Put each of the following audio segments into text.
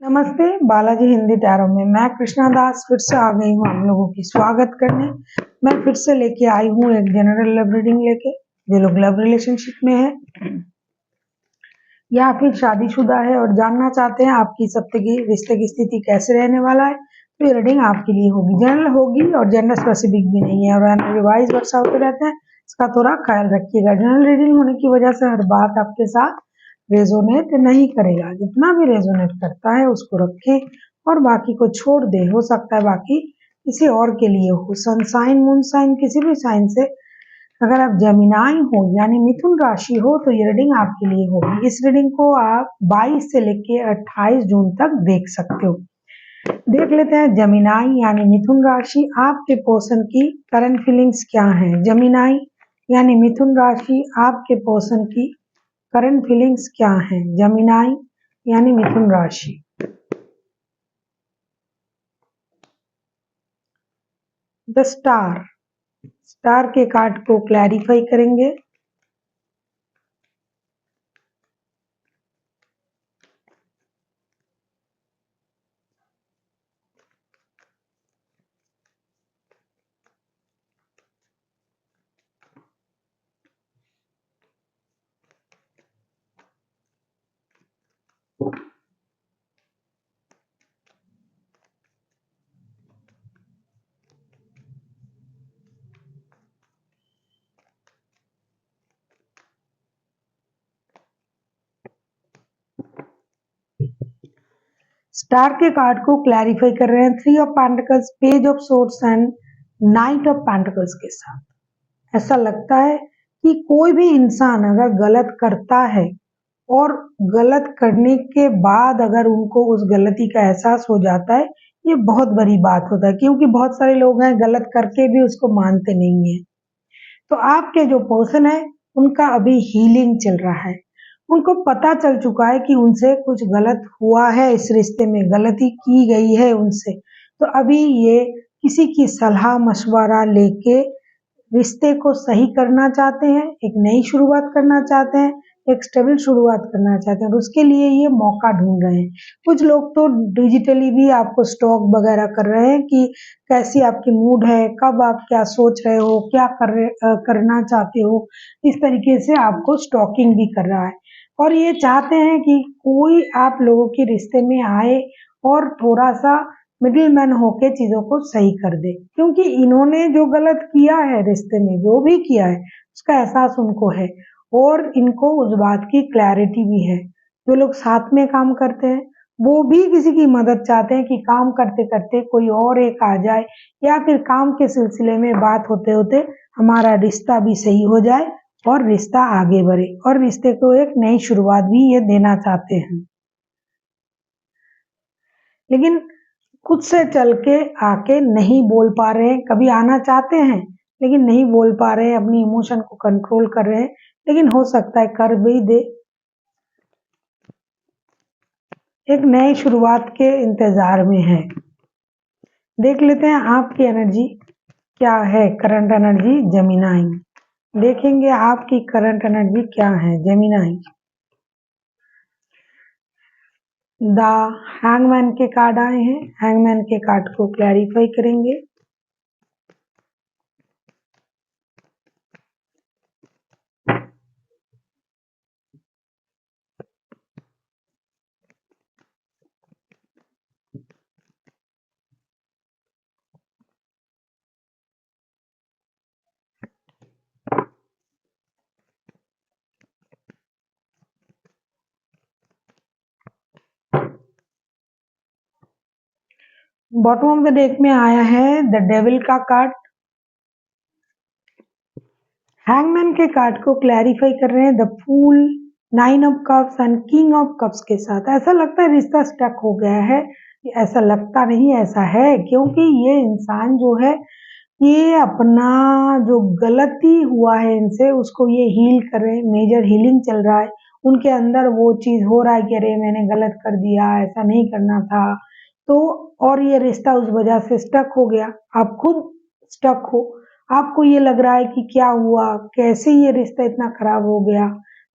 नमस्ते, बालाजी हिंदी टैरो में मैं कृष्णा दास फिर से आ गई हूँ आप लोगों की स्वागत करने। मैं फिर से लेके आई हूँ एक जनरल लव रीडिंग लेके। जो लोग लव रिलेशनशिप में है या फिर शादीशुदा है और जानना चाहते हैं आपकी सप्तगी रिश्ते की स्थिति कैसे रहने वाला है, तो ये रीडिंग आपके लिए होगी। जनरल होगी और जनरल स्पेसिफिक भी नहीं है और रिवाइज वर्षा होते रहते हैं, इसका थोड़ा ख्याल रखिएगा। जनरल रीडिंग होने की वजह से हर बात आपके साथ रेजोनेट नहीं करेगा। जितना भी रेजोनेट करता है उसको रखें और बाकी को छोड़ दे। हो सकता है बाकी किसी और के लिए हो। सन साइन मून साइन किसी भी साइन से अगर आप जेमिनाई हो यानी मिथुन राशि हो तो ये रीडिंग आपके लिए होगी। इस रीडिंग को आप 22 से लेके 28 जून तक देख सकते हो। देख लेते हैं जेमिनाई यानी मिथुन राशि, आपके पर्सन की करंट फीलिंग्स क्या है। जेमिनाई यानी मिथुन राशि, आपके पर्सन की करंट फीलिंग्स क्या है। जेमिनाई यानी मिथुन राशि। द स्टार, स्टार के कार्ड को क्लैरिफाई करेंगे। स्टार के कार्ड को क्लैरिफाई कर रहे हैं 3 of pentacles, page of swords and night of pentacles के साथ। ऐसा लगता है कि कोई भी इंसान अगर गलत करता है और गलत करने के बाद अगर उनको उस गलती का एहसास हो जाता है, ये बहुत बड़ी बात होता है, क्योंकि बहुत सारे लोग हैं गलत करके भी उसको मानते नहीं है। तो आपके जो पर्सन है उनका अभी हीलिंग चल रहा है। उनको पता चल चुका है कि उनसे कुछ गलत हुआ है, इस रिश्ते में गलती की गई है उनसे। तो अभी ये किसी की सलाह मशवरा लेके रिश्ते को सही करना चाहते हैं, एक नई शुरुआत करना चाहते हैं, एक स्टेबल शुरुआत करना चाहते हैं और उसके लिए ये मौका ढूंढ रहे हैं। कुछ लोग तो डिजिटली भी आपको स्टॉक वगैरह कर रहे हैं कि कैसी आपकी मूड है, कब आप क्या सोच रहे हो, क्या करना चाहते हो। इस तरीके से आपको स्टॉकिंग भी कर रहा है और ये चाहते हैं कि कोई आप लोगों के रिश्ते में आए और थोड़ा सा मिडिल मैन होके चीजों को सही कर दे, क्योंकि इन्होंने जो गलत किया है रिश्ते में, जो भी किया है उसका एहसास उनको है और इनको उस बात की क्लैरिटी भी है। जो लोग साथ में काम करते हैं वो भी किसी की मदद चाहते हैं कि काम करते करते कोई और एक आ जाए या फिर काम के सिलसिले में बात होते होते हमारा रिश्ता भी सही हो जाए और रिश्ता आगे बढ़े और रिश्ते को एक नई शुरुआत भी ये देना चाहते हैं। लेकिन खुद से चल के आके नहीं बोल पा रहे हैं। कभी आना चाहते हैं लेकिन नहीं बोल पा रहे हैं, अपनी इमोशन को कंट्रोल कर रहे हैं, लेकिन हो सकता है कर भी दे। एक नई शुरुआत के इंतजार में है। देख लेते हैं आपकी एनर्जी क्या है। करंट एनर्जी जेमिनाई, देखेंगे आपकी करंट एनर्जी क्या है जेमिनाई। द हैंगमैन के कार्ड आए हैं, हैंगमैन के कार्ड को क्लैरिफाई करेंगे। बॉटम ऑफ द डेक में आया है द डेविल का कार्ड। हैंगमैन के कार्ड को क्लैरिफाई कर रहे हैं the fool, 9 of cups and king of cups के साथ। ऐसा लगता है रिश्ता स्टक हो गया है, ऐसा लगता नहीं, ऐसा है, क्योंकि ये इंसान जो है ये अपना जो गलती हुआ है इनसे उसको ये हील कर रहे हैं। मेजर हीलिंग चल रहा है उनके अंदर, वो चीज हो रहा है कि अरे मैंने गलत कर दिया, ऐसा नहीं करना था। तो और ये रिश्ता उस वजह से स्टक हो गया। आप खुद स्टक हो, आपको ये लग रहा है कि क्या हुआ, कैसे ये रिश्ता इतना खराब हो गया।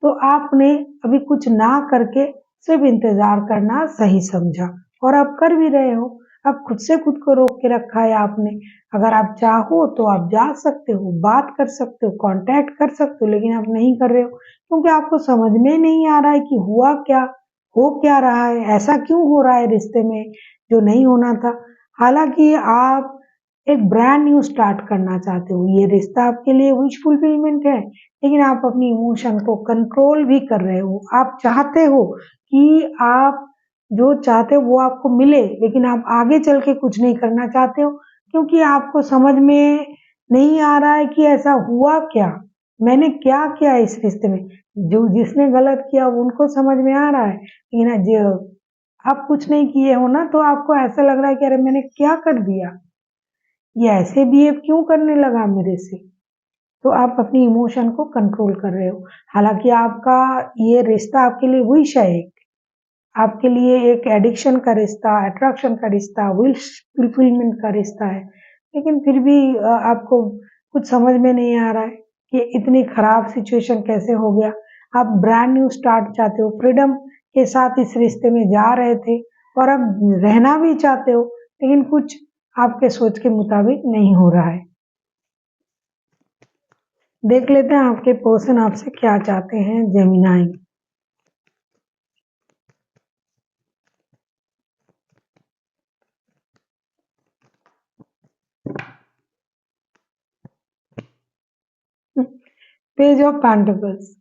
तो आपने अभी कुछ ना करके सिर्फ इंतजार करना सही समझा और आप कर भी रहे हो। अब खुद से खुद को रोक के रखा है आपने। अगर आप चाहो तो आप जा सकते हो, बात कर सकते हो, कांटेक्ट कर सकते हो, लेकिन आप नहीं कर रहे हो क्योंकि आपको समझ में नहीं आ रहा है कि हुआ क्या, हो क्या रहा है, ऐसा क्यों हो रहा है रिश्ते में जो नहीं होना था। हालांकि आप एक ब्रांड न्यू स्टार्ट करना चाहते हो, ये रिश्ता आपके लिए विश फुलफिलमेंट है, लेकिन आप अपनी इमोशन को कंट्रोल भी कर रहे हो। आप चाहते हो कि आप जो चाहते हो वो आपको मिले, लेकिन आप आगे चल के कुछ नहीं करना चाहते हो क्योंकि आपको समझ में नहीं आ रहा है कि ऐसा हुआ क्या, मैंने क्या किया इस रिश्ते में। जो जिसने गलत किया उनको समझ में आ रहा है, लेकिन जो आप कुछ नहीं किए हो ना, तो आपको ऐसा लग रहा है कि अरे मैंने क्या कर दिया, ये ऐसे बिहेव क्यों करने लगा मेरे से। तो आप अपनी इमोशन को कंट्रोल कर रहे हो। हालांकि आपका ये रिश्ता आपके लिए विश है, आपके लिए एक एडिक्शन का रिश्ता, अट्रैक्शन का रिश्ता, विश फुलफिलमेंट का रिश्ता है, लेकिन फिर भी आपको कुछ समझ में नहीं आ रहा है कि इतनी खराब सिचुएशन कैसे हो गया। आप ब्रांड न्यू स्टार्ट चाहते हो, फ्रीडम के साथ इस रिश्ते में जा रहे थे और अब रहना भी चाहते हो, लेकिन कुछ आपके सोच के मुताबिक नहीं हो रहा है। देख लेते हैं आपके पर्सन आपसे क्या चाहते हैं, Gemini. Page of pentacles,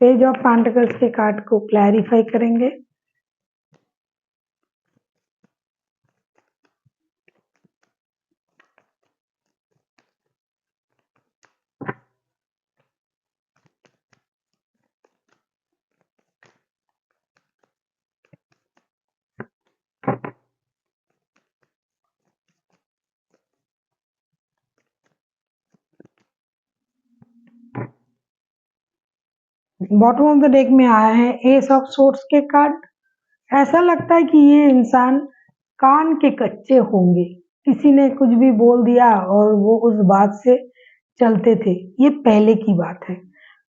page of pentacles के कार्ड को क्लैरिफाई करेंगे। बॉटम ऑफ द डेक में आया है एस ऑफ सोर्ड्स के कार्ड। ऐसा लगता है कि ये इंसान कान के कच्चे होंगे, किसी ने कुछ भी बोल दिया और वो उस बात से चलते थे, ये पहले की बात है।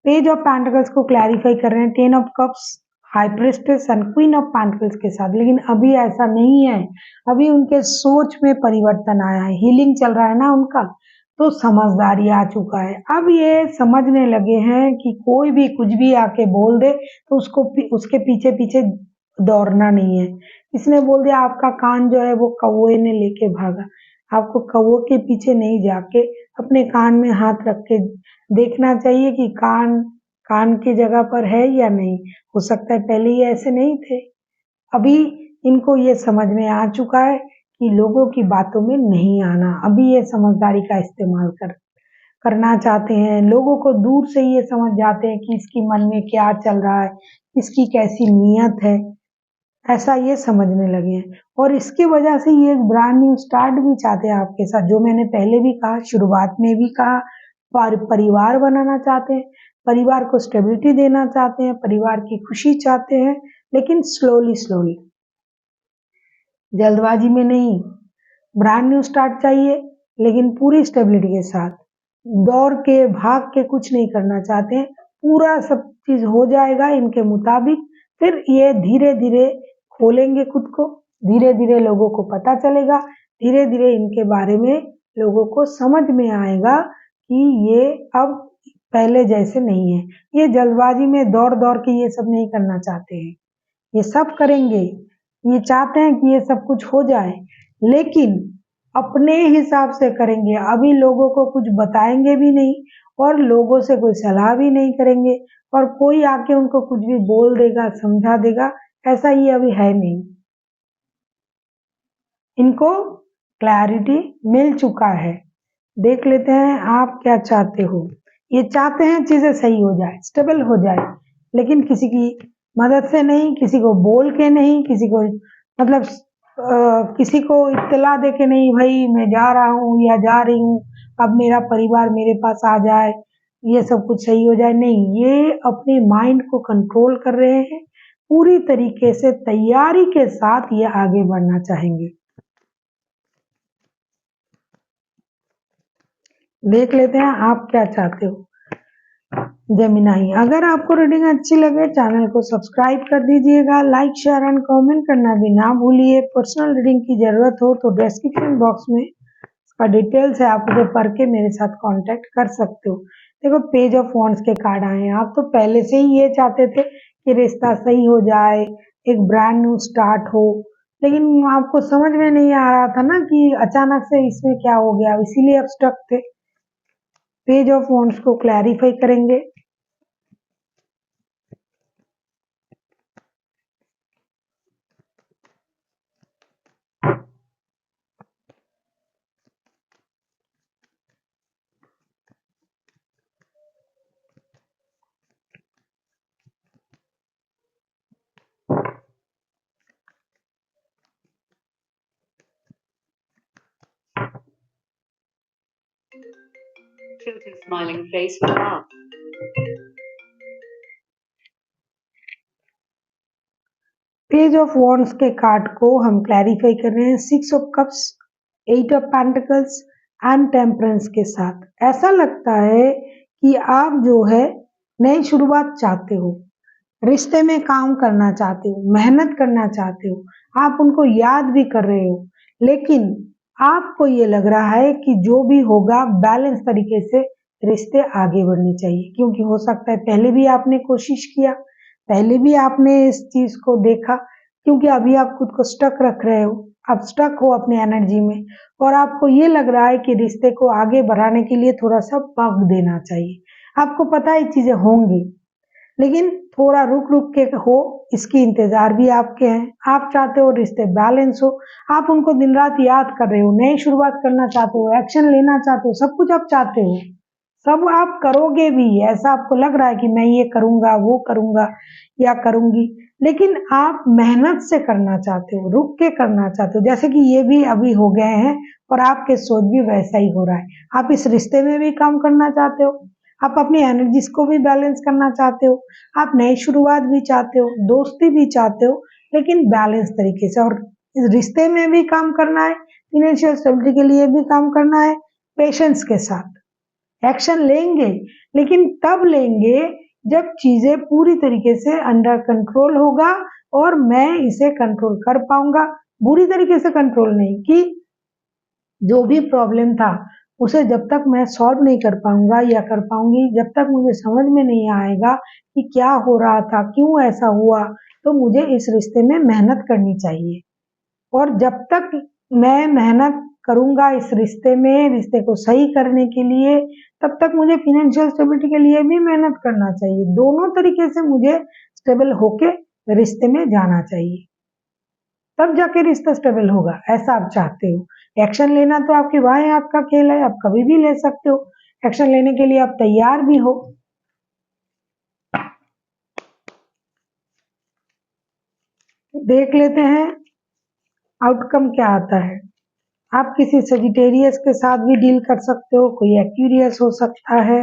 पेज ऑफ पेंटिकल्स को क्लैरिफाई कर रहे हैं ten of cups, high priestess and queen of pentacles के साथ, लेकिन अभी ऐसा नहीं है। अभी उनके सोच में परिवर्तन आया है, हीलिंग चल रहा है ना उनका, तो समझदारी आ चुका है। अब ये समझने लगे हैं कि कोई भी कुछ भी आके बोल दे तो उसको उसके पीछे पीछे दौड़ना नहीं है। इसने बोल दिया आपका कान जो है वो कौवे ने लेके भागा, आपको कौवे के पीछे नहीं जाके अपने कान में हाथ रख के देखना चाहिए कि कान कान की जगह पर है या नहीं। हो सकता है पहले ये ऐसे नहीं थे, अभी इनको ये समझ में आ चुका है कि लोगों की बातों में नहीं आना। अभी ये समझदारी का इस्तेमाल करना चाहते हैं, लोगों को दूर से ये समझ जाते हैं कि इसकी मन में क्या चल रहा है, इसकी कैसी नीयत है, ऐसा ये समझने लगे हैं। और इसकी वजह से ये एक ब्रांड न्यू स्टार्ट भी चाहते हैं आपके साथ, जो मैंने पहले भी कहा, शुरुआत में भी कहा, परिवार बनाना चाहते हैं, परिवार को स्टेबिलिटी देना चाहते हैं, परिवार की खुशी चाहते हैं, लेकिन स्लोली स्लोली, जल्दबाजी में नहीं। ब्रांड न्यू स्टार्ट चाहिए लेकिन पूरी स्टेबिलिटी के साथ, दौड़ के भाग के कुछ नहीं करना चाहते हैं। पूरा सब चीज हो जाएगा इनके मुताबिक, फिर ये धीरे धीरे खोलेंगे खुद को, धीरे धीरे लोगों को पता चलेगा, धीरे धीरे इनके बारे में लोगों को समझ में आएगा कि ये अब पहले जैसे नहीं है। ये जल्दबाजी में दौड़ दौड़ के ये सब नहीं करना चाहते हैं, ये सब करेंगे, ये चाहते हैं कि ये सब कुछ हो जाए, लेकिन अपने हिसाब से करेंगे। अभी लोगों को कुछ बताएंगे भी नहीं और लोगों से कोई सलाह भी नहीं करेंगे, और कोई आके उनको कुछ भी बोल देगा, समझा देगा, ऐसा ये अभी है नहीं। इनको क्लैरिटी मिल चुका है। देख लेते हैं आप क्या चाहते हो। ये चाहते हैं चीजें सही हो जाए, स्टेबल हो जाए, लेकिन किसी की मदद से नहीं, किसी को बोल के नहीं, किसी को मतलब किसी को इत्तला दे के नहीं, भाई मैं जा रहा हूँ या जा रही हूँ, अब मेरा परिवार मेरे पास आ जाए, ये सब कुछ सही हो जाए, नहीं। ये अपने माइंड को कंट्रोल कर रहे हैं, पूरी तरीके से तैयारी के साथ ये आगे बढ़ना चाहेंगे। देख लेते हैं आप क्या चाहते हो। जेमिनाई। अगर आपको रीडिंग अच्छी लगे चैनल को सब्सक्राइब कर दीजिएगा, लाइक शेयर एंड कमेंट करना भी ना भूलिए। पर्सनल रीडिंग की जरूरत हो तो डिस्क्रिप्शन बॉक्स में इसका डिटेल्स है, आप उसे पढ़ के मेरे साथ कांटेक्ट कर सकते हो। देखो पेज ऑफ वॉन्ड्स के कार्ड आए हैं, आप तो पहले से ही ये चाहते थे कि रिश्ता सही हो जाए, एक ब्रांड न्यू स्टार्ट हो, लेकिन आपको समझ में नहीं आ रहा था ना कि अचानक से इसमें क्या हो गया, इसीलिए आप स्टक थे। पेज ऑफ वॉन्ड्स को क्लैरिफाई करेंगे। Tilted smiling face with a laugh. Page of wands के कार्ड को हम क्लैरिफाई कर रहे हैं 6 of cups, 8 of pentacles and temperance के साथ। ऐसा लगता है कि आप जो है नई शुरुआत चाहते हो, रिश्ते में काम करना चाहते हो, मेहनत करना चाहते हो, आप उनको याद भी कर रहे हो, लेकिन आपको ये लग रहा है कि जो भी होगा बैलेंस तरीके से रिश्ते आगे बढ़ने चाहिए, क्योंकि हो सकता है पहले भी आपने कोशिश किया, पहले भी आपने इस चीज को देखा, क्योंकि अभी आप खुद को स्टक रख रहे हो, आप स्टक हो अपनी एनर्जी में और आपको ये लग रहा है कि रिश्ते को आगे बढ़ाने के लिए थोड़ा सा वक्त देना चाहिए। आपको पता है चीजें होंगी, लेकिन थोड़ा रुक रुक के हो, इसकी इंतजार भी आपके हैं। आप चाहते हो रिश्ते बैलेंस हो, आप उनको दिन रात याद कर रहे हो, नई शुरुआत करना चाहते हो, एक्शन लेना चाहते हो, सब कुछ आप चाहते हो, सब आप करोगे भी, ऐसा आपको लग रहा है कि मैं ये करूंगा वो करूंगा या करूंगी, लेकिन आप मेहनत से करना चाहते हो, रुक के करना चाहते हो, जैसे कि ये भी अभी हो गए हैं और आपके सोच भी वैसा ही हो रहा है। आप इस रिश्ते में भी काम करना चाहते हो, आप अपनी एनर्जीज को भी बैलेंस करना चाहते हो, आप नई शुरुआत भी चाहते हो, दोस्ती भी चाहते हो, लेकिन बैलेंस तरीके से, और इस रिश्ते में भी काम करना है, फाइनेंशियल स्टेबिलिटी के लिए भी काम करना है, पेशेंस के साथ एक्शन लेंगे, लेकिन तब लेंगे जब चीजें पूरी तरीके से अंडर कंट्रोल होगा और मैं इसे कंट्रोल कर पाऊंगा। बुरी तरीके से कंट्रोल नहीं, कि जो भी प्रॉब्लम था उसे जब तक मैं सॉल्व नहीं कर पाऊंगा या कर पाऊंगी, जब तक मुझे समझ में नहीं आएगा कि क्या हो रहा था, क्यों ऐसा हुआ, तो मुझे इस रिश्ते में मेहनत करनी चाहिए। और जब तक मैं मेहनत करूंगा इस रिश्ते में, रिश्ते को सही करने के लिए, तब तक मुझे फाइनेंशियल स्टेबिलिटी के लिए भी मेहनत करना चाहिए। दोनों तरीके से मुझे स्टेबल होके रिश्ते में जाना चाहिए, तब जाके रिश्ता स्टेबल होगा, ऐसा आप चाहते हो। एक्शन लेना तो आपके बाएं हाथ का खेल है, आप कभी भी ले सकते हो, एक्शन लेने के लिए आप तैयार भी हो। देख लेते हैं आउटकम क्या आता है। आप किसी सजिटेरियस के साथ भी डील कर सकते हो, कोई एक्यूरियस हो सकता है।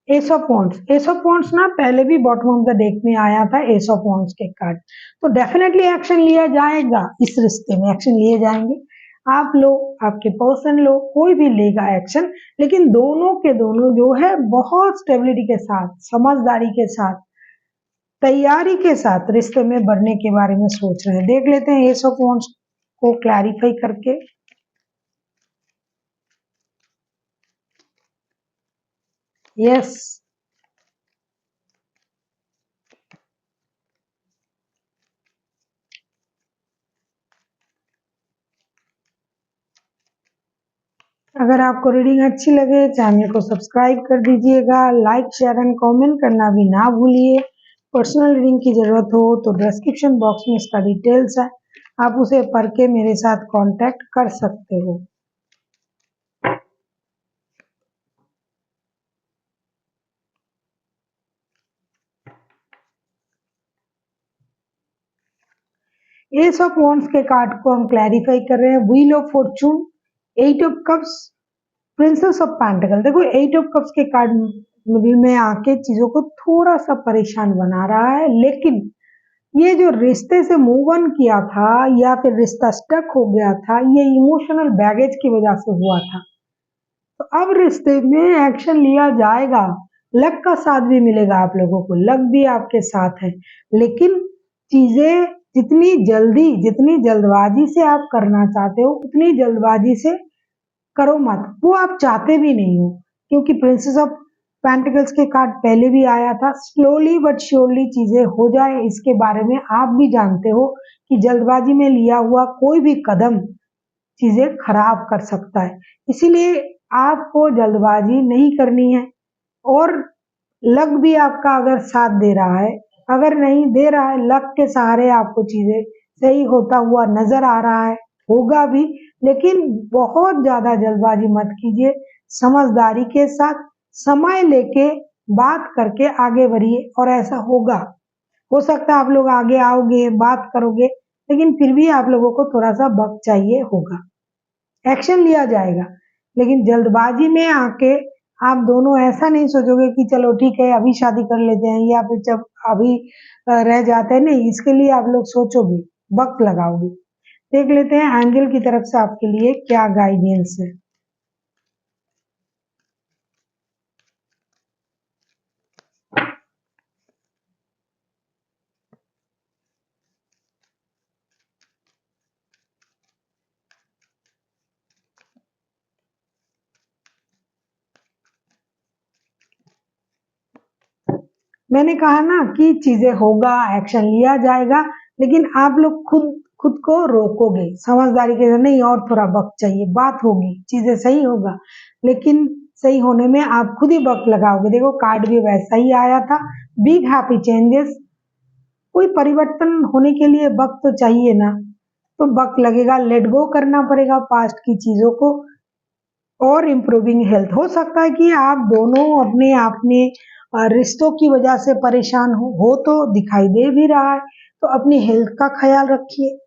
S of wands, S of wands ना पहले भी बॉटम ऑफ द डेक में आया था, एस ऑफ वॉन्ड्स के कार्ड, तो डेफिनेटली एक्शन लिया जाएगा, इस रिश्ते में एक्शन लिए जाएंगे। आप लो, आपके पर्सन लो, कोई भी लेगा एक्शन, लेकिन दोनों के दोनों जो है बहुत स्टेबिलिटी के साथ, समझदारी के साथ, तैयारी के साथ रिश्ते में बढ़ने के बारे में सोच रहे हैं। देख लेते हैं एस ऑफ वॉन्ड्स को क्लैरिफाई करके। यस, अगर आपको रीडिंग अच्छी लगे चैनल को सब्सक्राइब कर दीजिएगा, लाइक शेयर एंड कमेंट करना भी ना भूलिए। पर्सनल रीडिंग की जरूरत हो तो डिस्क्रिप्शन बॉक्स में इसका डिटेल्स है, आप उसे पढ़ के मेरे साथ कांटेक्ट कर सकते हो। एस ऑफ वॉन्ड्स के कार्ड को हम क्लैरिफाई कर रहे हैं, wheel of fortune, eight of cups, princess of pentacle. देखो एट ऑफ कप्स के कार्ड मिडिल में आके चीजों को थोड़ा सा परेशान बना रहा है, लेकिन ये जो रिश्ते से मूव ऑन किया था या फिर रिश्ता स्टक हो गया था, ये इमोशनल बैगेज की वजह से हुआ था। तो अब रिश्ते में एक्शन लिया जाएगा, लक का साथ भी मिलेगा आप लोगों को, लक भी आपके साथ है, लेकिन चीजें जितनी जल्दबाजी से आप करना चाहते हो उतनी जल्दबाजी से करो मत, वो आप चाहते भी नहीं हो, क्योंकि प्रिंसेस ऑफ पेंटिकल्स के कार्ड पहले भी आया था। स्लोली बट श्योरली चीजें हो जाए, इसके बारे में आप भी जानते हो कि जल्दबाजी में लिया हुआ कोई भी कदम चीजें खराब कर सकता है, इसीलिए आपको जल्दबाजी नहीं करनी है। और लक भी आपका अगर साथ दे रहा है, अगर नहीं दे रहा है, लक के सहारे आपको चीजें सही होता हुआ नजर आ रहा है, होगा भी, लेकिन बहुत ज्यादा जल्दबाजी मत कीजिए, समझदारी के साथ समय लेके बात करके आगे बढ़िए और ऐसा होगा। हो सकता है आप लोग आगे आओगे, बात करोगे, लेकिन फिर भी आप लोगों को थोड़ा सा वक्त चाहिए होगा, एक्शन लिया जाएगा, लेकिन जल्दबाजी में आके आप दोनों ऐसा नहीं सोचोगे कि चलो ठीक है अभी शादी कर लेते हैं या फिर जब अभी रह जाते हैं, नहीं, इसके लिए आप लोग सोचोगे, वक्त लगाओगे। देख लेते हैं एंजल की तरफ से आपके लिए क्या गाइडेंस है। मैंने कहा ना कि चीजें होगा, एक्शन लिया जाएगा, लेकिन आप लोग खुद खुद को रोकोगे समझदारी के साथ, नहीं और थोड़ा वक्त चाहिए, बात होगी, चीजें सही होगा, लेकिन सही होने में आप खुद ही वक्त लगाओगे। देखो कार्ड भी वैसा ही आया था, बिग हैप्पी चेंजेस, कोई परिवर्तन होने के लिए वक्त तो चाहिए ना, तो वक्त लगेगा, लेट गो करना पड़ेगा पास्ट की चीजों को, और इम्प्रूविंग हेल्थ। हो सकता है कि आप दोनों अपने आप में रिश्तों की वजह से परेशान हो तो दिखाई दे भी रहा है, तो अपनी हेल्थ का ख्याल रखिए।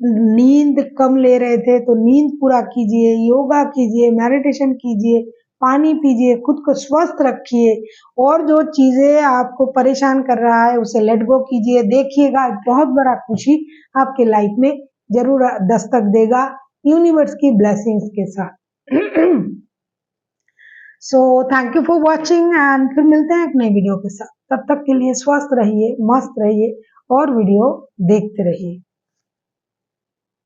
नींद कम ले रहे थे तो नींद पूरा कीजिए, योगा कीजिए, मेडिटेशन कीजिए, पानी पीजिए, खुद को स्वस्थ रखिए, और जो चीजें आपको परेशान कर रहा है उसे लेट गो कीजिए। देखिएगा बहुत बड़ा खुशी आपके लाइफ में जरूर दस्तक देगा, यूनिवर्स की ब्लेसिंग्स के साथ। So thank you for watching, and फिर मिलते हैं एक नई वीडियो के साथ, तब तक के लिए स्वस्थ रहिए, मस्त रहिए और वीडियो देखते रहिए।